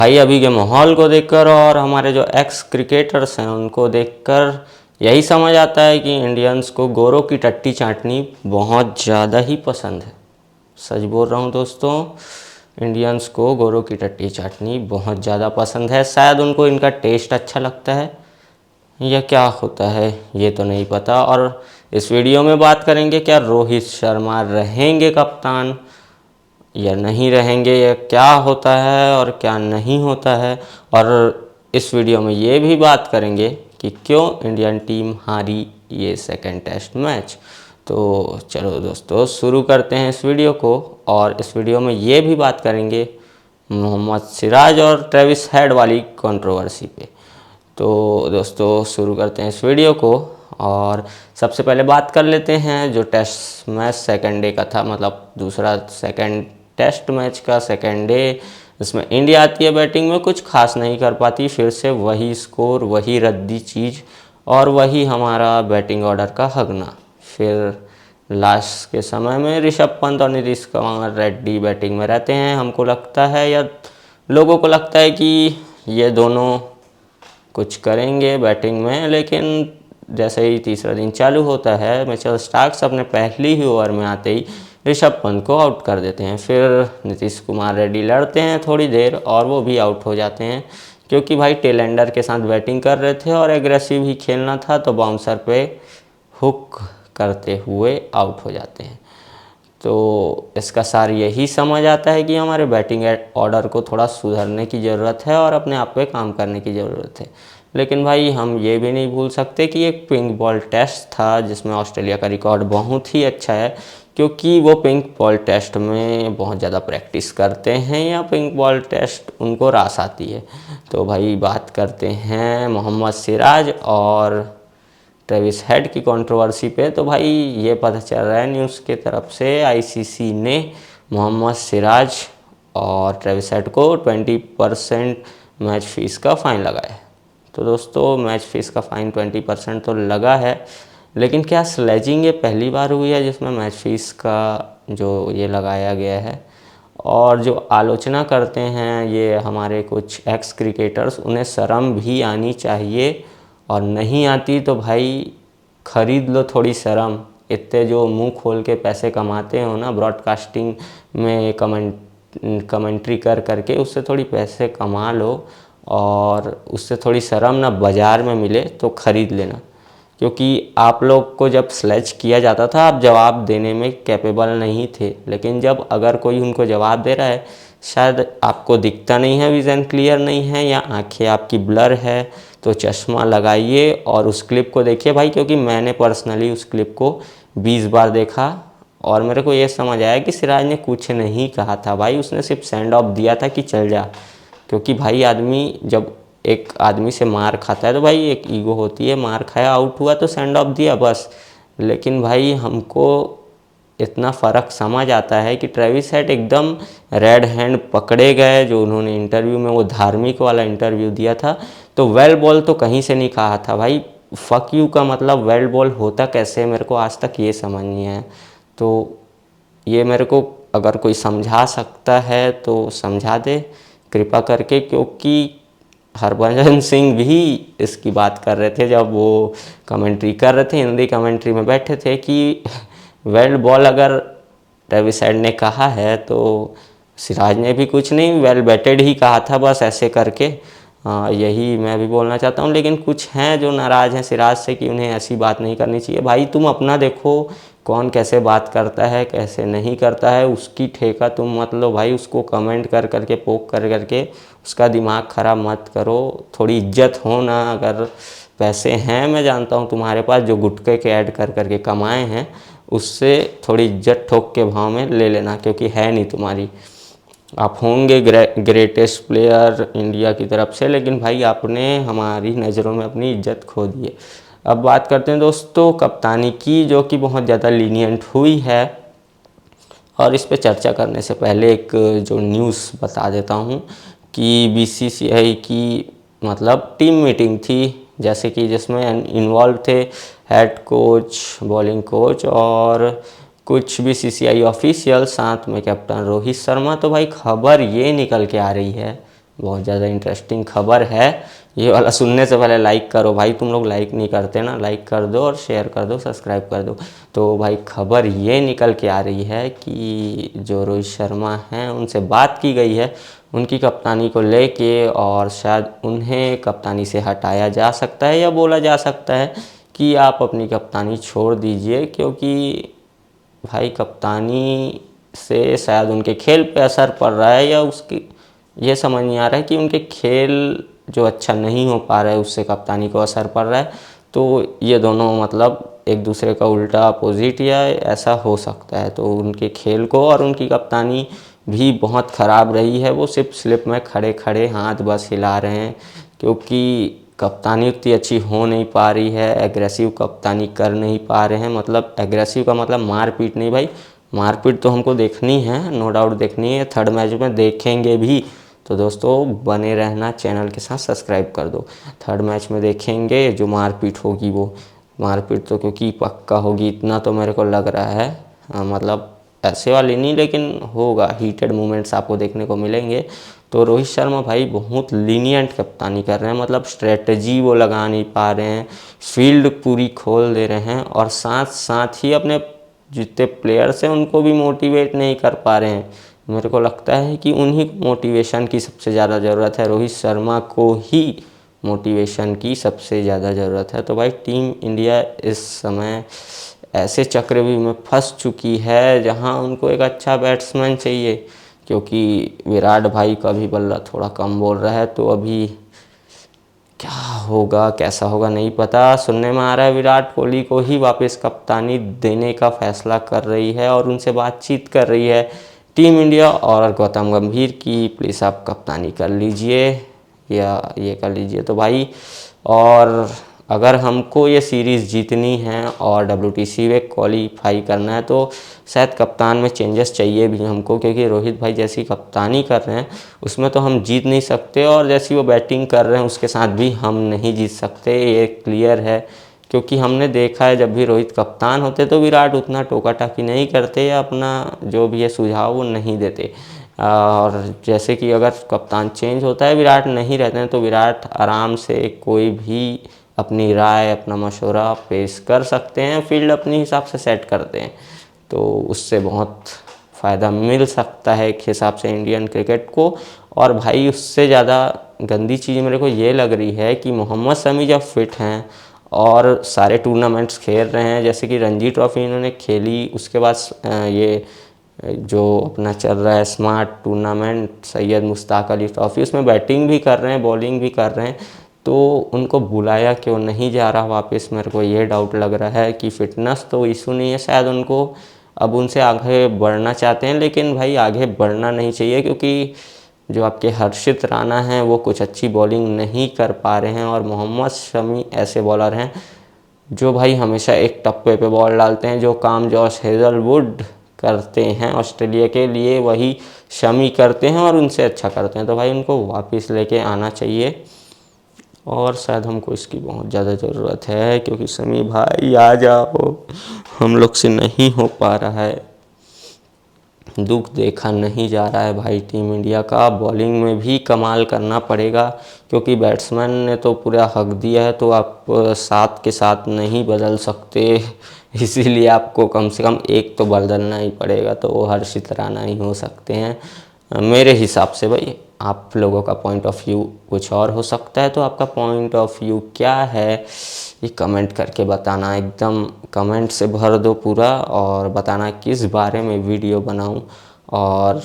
भाई अभी के माहौल को देखकर और हमारे जो एक्स क्रिकेटर्स हैं उनको देखकर यही समझ आता है कि इंडियंस को गोरों की टट्टी चाटनी बहुत ज़्यादा ही पसंद है। सच बोल रहा हूँ दोस्तों, इंडियंस को गोरों की टट्टी चाटनी बहुत ज़्यादा पसंद है। शायद उनको इनका टेस्ट अच्छा लगता है या क्या होता है ये तो नहीं पता। और इस वीडियो में बात करेंगे क्या रोहित शर्मा रहेंगे कप्तान या नहीं रहेंगे, या क्या होता है और क्या नहीं होता है। और इस वीडियो में ये भी बात करेंगे कि क्यों इंडियन टीम हारी ये सेकंड टेस्ट मैच। तो चलो दोस्तों शुरू करते हैं इस वीडियो को। और इस वीडियो में ये भी बात करेंगे मोहम्मद सिराज और ट्रेविस हेड वाली कंट्रोवर्सी पे। तो दोस्तों शुरू करते हैं इस वीडियो को। और सबसे पहले बात कर लेते हैं जो टेस्ट मैच सेकंड डे का था, मतलब दूसरा सेकंड टेस्ट मैच का सेकंड डे। इसमें इंडिया आती है बैटिंग में, कुछ खास नहीं कर पाती, फिर से वही स्कोर, वही रद्दी चीज़ और वही हमारा बैटिंग ऑर्डर का हगना। फिर लास्ट के समय में ऋषभ पंत और नीतीश कुमार रेड्डी बैटिंग में रहते हैं। हमको लगता है या लोगों को लगता है कि ये दोनों कुछ करेंगे बैटिंग में, लेकिन जैसे ही तीसरा दिन चालू होता है मिचेल स्टार्क्स अपने पहली ही ओवर में आते ही ऋषभ पंत को आउट कर देते हैं। फिर नीतीश कुमार रेड्डी लड़ते हैं थोड़ी देर और वो भी आउट हो जाते हैं, क्योंकि भाई टेलेंडर के साथ बैटिंग कर रहे थे और एग्रेसिव ही खेलना था, तो बाउंसर पे हुक करते हुए आउट हो जाते हैं। तो इसका सार यही समझ आता है कि हमारे बैटिंग ऑर्डर को थोड़ा सुधरने की ज़रूरत है और अपने आप पे काम करने की ज़रूरत है। लेकिन भाई हम ये भी नहीं भूल सकते कि एक पिंक बॉल टेस्ट था जिसमें ऑस्ट्रेलिया का रिकॉर्ड बहुत ही अच्छा है, क्योंकि वो पिंक बॉल टेस्ट में बहुत ज़्यादा प्रैक्टिस करते हैं या पिंक बॉल टेस्ट उनको रास आती है। तो भाई बात करते हैं मोहम्मद सिराज और ट्रेविस हेड की कंट्रोवर्सी पे। तो भाई ये पता चल रहा है न्यूज़ की तरफ से आईसीसी ने मोहम्मद सिराज और ट्रेविस हेड को 20% मैच फीस का फ़ाइन लगाया है। तो दोस्तों मैच फीस का फ़ाइन 20% तो लगा है, लेकिन क्या स्लेजिंग ये पहली बार हुई है जिसमें मैच फीस का जो ये लगाया गया है। और जो आलोचना करते हैं ये हमारे कुछ एक्स क्रिकेटर्स, उन्हें शर्म भी आनी चाहिए, और नहीं आती तो भाई खरीद लो थोड़ी शर्म। इतने जो मुंह खोल के पैसे कमाते हो ना ब्रॉडकास्टिंग में कमेंट्री कर करके, उससे थोड़ी पैसे कमा लो और उससे थोड़ी शर्म ना बाज़ार में मिले तो ख़रीद लेना। क्योंकि आप लोग को जब स्लेज किया जाता था आप जवाब देने में कैपेबल नहीं थे, लेकिन जब अगर कोई उनको जवाब दे रहा है, शायद आपको दिखता नहीं है, विज़न क्लियर नहीं है या आंखें आपकी ब्लर है, तो चश्मा लगाइए और उस क्लिप को देखिए भाई। क्योंकि मैंने पर्सनली उस क्लिप को 20 बार देखा और मेरे को ये समझ आया कि सिराज ने कुछ नहीं कहा था भाई, उसने सिर्फ सेंड ऑफ दिया था कि चल जा। क्योंकि भाई आदमी जब एक आदमी से मार खाता है तो भाई एक ईगो होती है, मार खाया आउट हुआ तो सेंड ऑफ दिया बस। लेकिन भाई हमको इतना फ़र्क समझ आता है कि ट्रेविस हेड एकदम रेड हैंड पकड़े गए, जो उन्होंने इंटरव्यू में वो धार्मिक वाला इंटरव्यू दिया था। तो वेल बॉल तो कहीं से नहीं कहा था भाई, फक यू का मतलब वेल बॉल होता कैसे, मेरे को आज तक ये समझ नहीं है। तो ये मेरे को अगर कोई समझा सकता है तो समझा दे कृपा करके, क्योंकि हरभजन सिंह भी इसकी बात कर रहे थे जब वो कमेंट्री कर रहे थे, हिंदी कमेंट्री में बैठे थे, कि वेल बॉल अगर ट्रेविस हेड ने कहा है तो सिराज ने भी कुछ नहीं, वेल बैटेड ही कहा था बस ऐसे करके। यही मैं भी बोलना चाहता हूँ। लेकिन कुछ हैं जो नाराज़ हैं सिराज से कि उन्हें ऐसी बात नहीं करनी चाहिए। भाई तुम अपना देखो, कौन कैसे बात करता है कैसे नहीं करता है, उसकी ठेका तुम मत लो भाई। उसको कमेंट कर करके पोक कर करके उसका दिमाग ख़राब मत करो। थोड़ी इज्जत हो ना, अगर पैसे हैं मैं जानता हूँ तुम्हारे पास जो गुटके के ऐड कर करके कमाए हैं, उससे थोड़ी इज्जत ठोक के भाव में ले लेना, क्योंकि है नहीं तुम्हारी। आप होंगे ग्रेटेस्ट प्लेयर इंडिया की तरफ से, लेकिन भाई आपने हमारी नज़रों में अपनी इज्जत खो दी है। अब बात करते हैं दोस्तों कप्तानी की, जो कि बहुत ज़्यादा लीनियंट हुई है। और इस पे चर्चा करने से पहले एक जो न्यूज़ बता देता हूँ कि बीसीसीआई की मतलब टीम मीटिंग थी, जैसे कि जिसमें इन्वॉल्व थे हेड कोच, बॉलिंग कोच और कुछ बीसीसीआई ऑफिशियल, साथ में कैप्टन रोहित शर्मा। तो भाई खबर ये निकल के आ रही है, बहुत ज़्यादा इंटरेस्टिंग खबर है। ये वाला सुनने से पहले लाइक करो भाई, तुम लोग लाइक नहीं करते ना, लाइक कर दो और शेयर कर दो, सब्सक्राइब कर दो। तो भाई खबर ये निकल के आ रही है कि जो रोहित शर्मा हैं उनसे बात की गई है उनकी कप्तानी को लेके, और शायद उन्हें कप्तानी से हटाया जा सकता है या बोला जा सकता है कि आप अपनी कप्तानी छोड़ दीजिए, क्योंकि भाई कप्तानी से शायद उनके खेल पे असर पड़ रहा है, या उसकी ये समझ नहीं आ रहा है कि उनके खेल जो अच्छा नहीं हो पा रहा है उससे कप्तानी को असर पड़ रहा है। तो ये दोनों मतलब एक दूसरे का उल्टा अपोजिट या ऐसा हो सकता है। तो उनके खेल को और उनकी कप्तानी भी बहुत ख़राब रही है, वो सिर्फ स्लिप में खड़े खड़े हाथ बस हिला रहे हैं, क्योंकि कप्तानी उतनी अच्छी हो नहीं पा रही है, एग्रेसिव कप्तानी कर नहीं पा रहे हैं। मतलब एग्रेसिव का मतलब मारपीट नहीं भाई, मारपीट तो हमको देखनी है, नो डाउट देखनी है, थर्ड मैच में देखेंगे भी। तो दोस्तों बने रहना, चैनल के साथ सब्सक्राइब कर दो। थर्ड मैच में देखेंगे जो मारपीट होगी, वो मारपीट तो क्योंकि पक्का होगी, इतना तो मेरे को लग रहा है। मतलब ऐसे वाली नहीं, लेकिन होगा, हीटेड मोमेंट्स आपको देखने को मिलेंगे। तो रोहित शर्मा भाई बहुत लीनियंट कप्तानी कर रहे हैं, मतलब स्ट्रेटजी वो लगा नहीं पा रहे हैं, फील्ड पूरी खोल दे रहे हैं, और साथ साथ ही अपने जितने प्लेयर्स हैं उनको भी मोटिवेट नहीं कर पा रहे हैं। मेरे को लगता है कि उन्हीं मोटिवेशन की सबसे ज़्यादा ज़रूरत है, रोहित शर्मा को ही मोटिवेशन की सबसे ज़्यादा ज़रूरत है। तो भाई टीम इंडिया इस समय ऐसे चक्रव्यूह में फंस चुकी है जहां उनको एक अच्छा बैट्समैन चाहिए, क्योंकि विराट भाई का भी बल्ला थोड़ा कम बोल रहा है। तो अभी क्या होगा कैसा होगा नहीं पता। सुनने में आ रहा है विराट कोहली को ही वापस कप्तानी देने का फैसला कर रही है और उनसे बातचीत कर रही है टीम इंडिया, और गौतम गंभीर की प्लीज़ आप कप्तानी कर लीजिए या ये कर लीजिए। तो भाई, और अगर हमको ये सीरीज़ जीतनी है और WTC में क्वालीफाई करना है तो शायद कप्तान में चेंजेस चाहिए भी हमको, क्योंकि रोहित भाई जैसी कप्तानी कर रहे हैं उसमें तो हम जीत नहीं सकते, और जैसी वो बैटिंग कर रहे हैं उसके साथ भी हम नहीं जीत सकते, ये क्लियर है। क्योंकि हमने देखा है जब भी रोहित कप्तान होते तो विराट उतना टोका टाकी नहीं करते या अपना जो भी है सुझाव वो नहीं देते। और जैसे कि अगर कप्तान चेंज होता है, विराट नहीं रहते हैं, तो विराट आराम से कोई भी अपनी राय अपना मशवरा पेश कर सकते हैं, फील्ड अपने हिसाब से सेट करते हैं, तो उससे बहुत फ़ायदा मिल सकता है एक हिसाब से इंडियन क्रिकेट को। और भाई उससे ज़्यादा गंदी चीज़ मेरे को ये लग रही है कि मोहम्मद शमी जब फिट हैं और सारे टूर्नामेंट्स खेल रहे हैं, जैसे कि रणजी ट्रॉफी इन्होंने खेली, उसके बाद ये जो अपना चल रहा है smart tournament Syed Mushtaq Ali trophy, उसमें बैटिंग भी कर रहे हैं बॉलिंग भी कर रहे हैं, तो उनको बुलाया क्यों नहीं जा रहा वापस, मेरे को ये डाउट लग रहा है कि फ़िटनेस तो इशू नहीं है शायद उनको, अब उनसे आगे बढ़ना चाहते हैं, लेकिन भाई आगे बढ़ना नहीं चाहिए, क्योंकि जो आपके हर्षित राणा हैं वो कुछ अच्छी बॉलिंग नहीं कर पा रहे हैं, और मोहम्मद शमी ऐसे बॉलर हैं जो भाई हमेशा एक टप्पे पे बॉल डालते हैं, जो काम जॉश हेजलवुड करते हैं ऑस्ट्रेलिया के लिए वही शमी करते हैं और उनसे अच्छा करते हैं। तो भाई उनको वापस लेके आना चाहिए, और शायद हमको इसकी बहुत ज़्यादा ज़रूरत है, क्योंकि शमी भाई आ जाओ, हम लोग से नहीं हो पा रहा है, दुख देखा नहीं जा रहा है भाई टीम इंडिया का। बॉलिंग में भी कमाल करना पड़ेगा, क्योंकि बैट्समैन ने तो पूरा हक दिया है, तो आप साथ के साथ नहीं बदल सकते, इसीलिए आपको कम से कम एक तो बदलना ही पड़ेगा, तो वो हर्षित राणा ही हो सकते हैं मेरे हिसाब से। भाई आप लोगों का पॉइंट ऑफ व्यू कुछ और हो सकता है, तो आपका पॉइंट ऑफ व्यू क्या है ये कमेंट करके बताना, एकदम कमेंट से भर दो पूरा, और बताना किस बारे में वीडियो बनाऊं और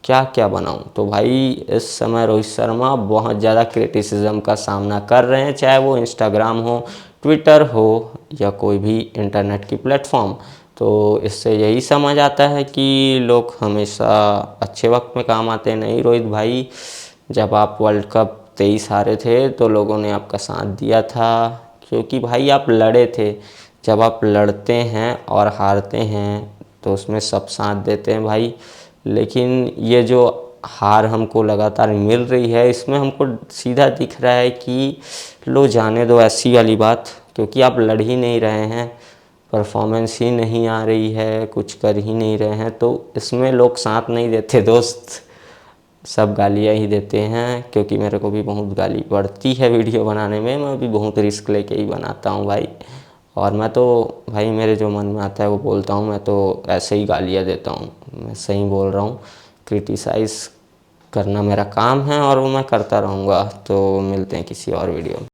क्या क्या बनाऊं। तो भाई इस समय रोहित शर्मा बहुत ज़्यादा क्रिटिसिज्म का सामना कर रहे हैं, चाहे वो इंस्टाग्राम हो, ट्विटर हो, या कोई भी इंटरनेट की प्लेटफॉर्म। तो इससे यही समझ आता है कि लोग हमेशा अच्छे वक्त में काम आते हैं। नहीं रोहित भाई, जब आप वर्ल्ड कप 23 हारे थे तो लोगों ने आपका साथ दिया था, क्योंकि भाई आप लड़े थे। जब आप लड़ते हैं और हारते हैं तो उसमें सब साथ देते हैं भाई, लेकिन ये जो हार हमको लगातार मिल रही है इसमें हमको सीधा दिख रहा है कि लो जाने दो ऐसी वाली बात, क्योंकि आप लड़ ही नहीं रहे हैं, परफॉर्मेंस ही नहीं आ रही है, कुछ कर ही नहीं रहे हैं, तो इसमें लोग साथ नहीं देते दोस्त। सब गालियाँ ही देते हैं, क्योंकि मेरे को भी बहुत गाली पड़ती है वीडियो बनाने में। मैं भी बहुत रिस्क लेके ही बनाता हूँ भाई। और मैं तो भाई मेरे जो मन में आता है वो बोलता हूँ, मैं तो ऐसे ही गालियाँ देता हूँ। मैं सही बोल रहा हूँ, क्रिटिसाइज़ करना मेरा काम है और वो मैं करता रहूँगा। तो मिलते हैं किसी और वीडियो में।